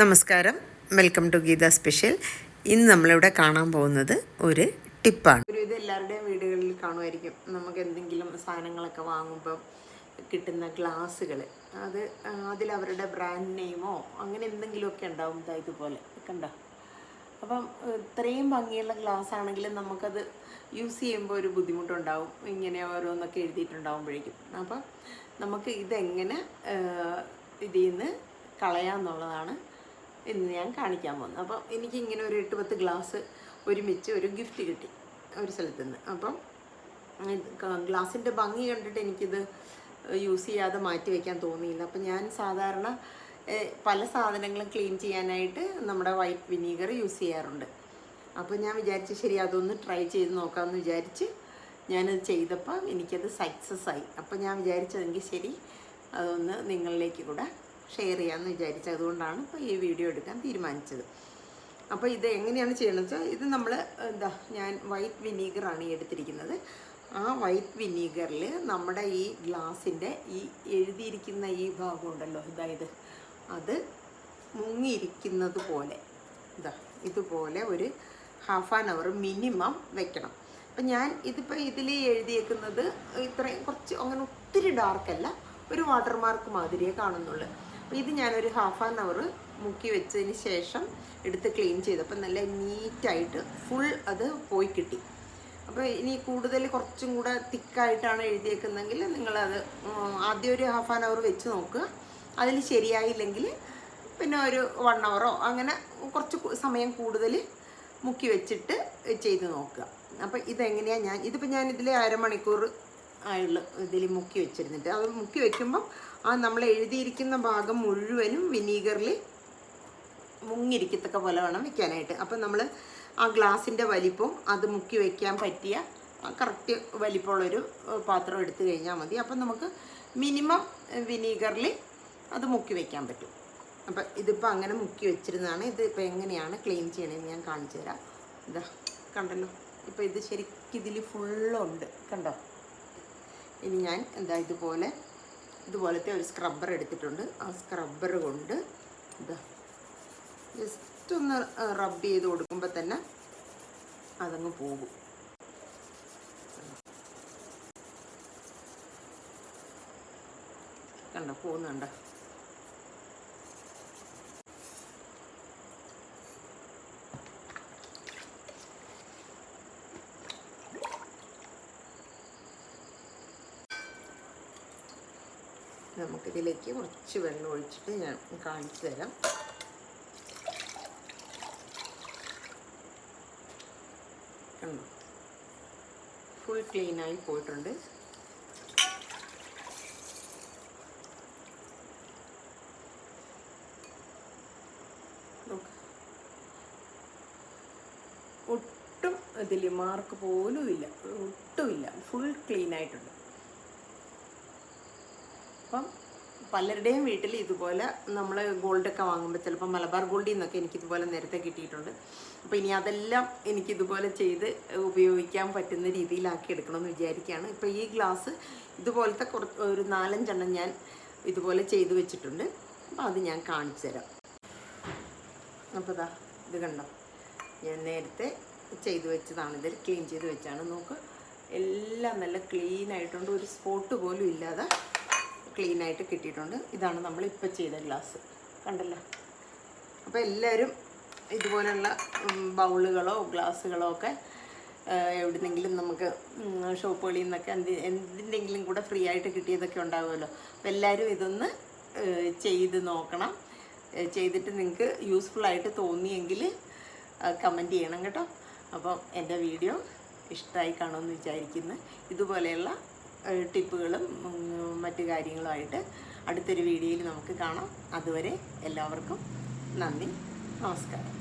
നമസ്കാരം, welcome to Geetha special. ഇന്ന് നമ്മളിവിടെ കാണാൻ പോകുന്നത് ഒരു ടിപ്പാണ്. ഇത് എല്ലാവരുടെയും വീടുകളിൽ കാണുമായിരിക്കും. നമുക്ക് എന്തെങ്കിലും സാധനങ്ങളൊക്കെ വാങ്ങുമ്പോൾ കിട്ടുന്ന ഗ്ലാസ്സുകൾ, അതിലവരുടെ ബ്രാൻഡ് നെയിമോ അങ്ങനെ എന്തെങ്കിലുമൊക്കെ ഉണ്ടാവും. ഇതുപോലെ കണ്ടോ. അപ്പം ഇത്രയും ഭംഗിയുള്ള ഗ്ലാസ് ആണെങ്കിലും നമുക്കത് യൂസ് ചെയ്യുമ്പോൾ ഒരു ബുദ്ധിമുട്ടുണ്ടാവും. ഇങ്ങനെ ഓരോന്നൊക്കെ എഴുതിയിട്ടുണ്ടാകുമ്പോഴേക്കും. അപ്പം നമുക്ക് ഇതെങ്ങനെ ഇതിൽ നിന്ന് കളയാമെന്നുള്ളതാണ് ഇന്ന് ഞാൻ കാണിക്കാൻ പോകുന്നത്. അപ്പം എനിക്കിങ്ങനെ ഒരു 8-10 ഗ്ലാസ് ഒരുമിച്ച് ഒരു ഗിഫ്റ്റ് കിട്ടി ഒരു സ്ഥലത്തു നിന്ന്. അപ്പം ഗ്ലാസിൻ്റെ ഭംഗി കണ്ടിട്ട് എനിക്കിത് യൂസ് ചെയ്യാതെ മാറ്റി വയ്ക്കാൻ തോന്നിയില്ല. അപ്പം ഞാൻ സാധാരണ പല സാധനങ്ങളും ക്ലീൻ ചെയ്യാനായിട്ട് നമ്മുടെ വൈറ്റ് വിനീഗർ യൂസ് ചെയ്യാറുണ്ട്. അപ്പോൾ ഞാൻ വിചാരിച്ചു ശരി അതൊന്ന് ട്രൈ ചെയ്ത് നോക്കാമെന്ന് വിചാരിച്ച് ഞാനത് ചെയ്തപ്പോൾ എനിക്കത് സക്സസ് ആയി. അപ്പോൾ ഞാൻ വിചാരിച്ചതെങ്കിൽ ശരി അതൊന്ന് നിങ്ങളിലേക്ക് കൂടെ ഷെയർ ചെയ്യാമെന്ന് വിചാരിച്ചത്. അതുകൊണ്ടാണ് ഇപ്പോൾ ഈ വീഡിയോ എടുക്കാൻ തീരുമാനിച്ചത്. അപ്പോൾ ഇത് എങ്ങനെയാണ് ചെയ്യണമെന്ന് വെച്ചാൽ, ഇത് നമ്മൾ ഞാൻ വൈറ്റ് വിനീഗറാണ് എടുത്തിരിക്കുന്നത്. ആ വൈറ്റ് വിനീഗറിൽ നമ്മുടെ ഈ ഗ്ലാസിൻ്റെ ഈ എഴുതിയിരിക്കുന്ന ഈ ഭാഗം ഉണ്ടല്ലോ, അത് മുങ്ങിയിരിക്കുന്നത് പോലെ ഇതുപോലെ ഒരു ½ hour മിനിമം വെക്കണം. അപ്പം ഞാൻ ഇതിൽ എഴുതിയേക്കുന്നത് ഇത്രയും കുറച്ച് അങ്ങനെ ഒത്തിരി ഡാർക്കല്ല, ഒരു വാട്ടർമാർക്ക് മാതിരിയേ കാണുന്നുള്ളൂ. അപ്പോൾ ഇത് ഞാനൊരു ½ hour മുക്കി വെച്ചതിന് ശേഷം എടുത്ത് ക്ലീൻ ചെയ്തപ്പോൾ നല്ല നീറ്റായിട്ട് ഫുൾ അത് പോയി കിട്ടി. അപ്പോൾ ഇനി കൂടുതൽ കുറച്ചും കൂടെ തിക്കായിട്ടാണ് എഴുതിയേക്കുന്നതെങ്കിൽ നിങ്ങളത് ആദ്യം ഒരു ½ hour വെച്ച് നോക്കുക. അതിൽ ശരിയായില്ലെങ്കിൽ പിന്നെ ഒരു 1 hour അങ്ങനെ കുറച്ച് സമയം കൂടുതൽ മുക്കി വെച്ചിട്ട് ചെയ്ത് നോക്കുക. അപ്പോൾ ഇതെങ്ങനെയാണ് ഇതിപ്പോൾ ഞാനിതിൽ 1/2 മണിക്കൂർ ആയുള്ള ഇതിൽ മുക്കി വെച്ചിരുന്നിട്ട്, അത് മുക്കി വെക്കുമ്പം നമ്മൾ എഴുതിയിരിക്കുന്ന ഭാഗം മുഴുവനും വിനീഗറിൽ മുങ്ങിയിരിക്കത്തക്ക പോലെ വേണം വെക്കാനായിട്ട്. അപ്പം നമ്മൾ ആ ഗ്ലാസിൻ്റെ വലിപ്പം അത് മുക്കി വയ്ക്കാൻ പറ്റിയ കറക്റ്റ് വലിപ്പമുള്ളൊരു പാത്രം എടുത്തു കഴിഞ്ഞാൽ മതി. അപ്പം നമുക്ക് മിനിമം വിനീഗറിൽ അത് മുക്കി വയ്ക്കാൻ പറ്റും. അപ്പം ഇതിപ്പോൾ അങ്ങനെ മുക്കി വെച്ചിരുന്നതാണ്. ഇതിപ്പോൾ എങ്ങനെയാണ് ക്ലീൻ ചെയ്യണമെന്ന് ഞാൻ കാണിച്ചു തരാം. കണ്ടല്ലോ, ഇപ്പോൾ ഇത് ശരിക്കും ഇതിൽ ഫുള്ളുണ്ട് കണ്ടോ. ഇനി ഞാൻ ഇതുപോലത്തെ ഒരു സ്ക്രബ്ബർ എടുത്തിട്ടുണ്ട്. ആ സ്ക്രബ്ബർ കൊണ്ട് ജസ്റ്റ് ഒന്ന് റബ്ബ് ചെയ്ത് കൊടുക്കുമ്പോൾ തന്നെ അതങ്ങ് പോകും. കണ്ടോ, പോകുന്നുണ്ടോ. നമുക്കിതിലേക്ക് കുറച്ച് വെള്ളം ഒഴിച്ചിട്ട് ഞാൻ കാണിച്ചു തരാം. കണ്ടോ, ഫുൾ ക്ലീനായി പോയിട്ടുണ്ട്. ഒട്ടും ഇതിൽ മാർക്ക് പോലും ഇല്ല, ഒട്ടുമില്ല, ഫുൾ ക്ലീനായിട്ടുണ്ട്. അപ്പം പലരുടെയും വീട്ടിൽ ഇതുപോലെ നമ്മൾ ഗോൾഡൊക്കെ വാങ്ങുമ്പോൾ ചിലപ്പോൾ മലബാർ ഗോൾഡിൽ നിന്നൊക്കെ എനിക്കിതുപോലെ നേരത്തെ കിട്ടിയിട്ടുണ്ട്. അപ്പോൾ ഇനി അതെല്ലാം എനിക്കിതുപോലെ ചെയ്ത് ഉപയോഗിക്കാൻ പറ്റുന്ന രീതിയിലാക്കി എടുക്കണമെന്ന് വിചാരിക്കുകയാണ്. ഇപ്പോൾ ഈ ഗ്ലാസ് ഇതുപോലത്തെ ഒരു 4-5 എണ്ണം ഞാൻ ഇതുപോലെ ചെയ്ത് വെച്ചിട്ടുണ്ട്. അപ്പോൾ അത് ഞാൻ കാണിച്ചു തരാം. അപ്പോൾ ഇത് കണ്ടോ, ഞാൻ നേരത്തെ ചെയ്ത് വെച്ചതാണ്. ഇതിൽ ക്ലീൻ ചെയ്ത് വെച്ചാണ്. നോക്ക്, എല്ലാം നല്ല ക്ലീൻ ആയിട്ടുണ്ട്, ഒരു സ്പോട്ട് പോലും ഇല്ലാതെ ക്ലീനായിട്ട് കിട്ടിയിട്ടുണ്ട്. ഇതാണ് നമ്മളിപ്പോൾ ചെയ്ത ഗ്ലാസ്, കണ്ടല്ലോ. അപ്പോൾ എല്ലാവരും ഇതുപോലുള്ള ബൗളുകളോ ഗ്ലാസ്സുകളോ ഒക്കെ എവിടുന്നെങ്കിലും നമുക്ക് ഷോപ്പുകളിൽ നിന്നൊക്കെ എന്തിൻ്റെങ്കിലും കൂടെ ഫ്രീ ആയിട്ട് കിട്ടിയതൊക്കെ ഉണ്ടാകുമല്ലോ. അപ്പോൾ എല്ലാവരും ഇതൊന്ന് ചെയ്ത് നോക്കണം. ചെയ്തിട്ട് നിങ്ങൾക്ക് യൂസ്ഫുള്ളായിട്ട് തോന്നിയെങ്കിൽ കമൻറ്റ് ചെയ്യണം കേട്ടോ. അപ്പം എൻ്റെ വീഡിയോ ഇഷ്ടമായി കാണുമെന്ന് വിചാരിക്കുന്നു. ഇതുപോലെയുള്ള ടിപ്പുകളും മറ്റു കാര്യങ്ങളുമായിട്ട് അടുത്തൊരു വീഡിയോയിൽ നമുക്ക് കാണാം. അതുവരെ എല്ലാവർക്കും നന്ദി, നമസ്കാരം.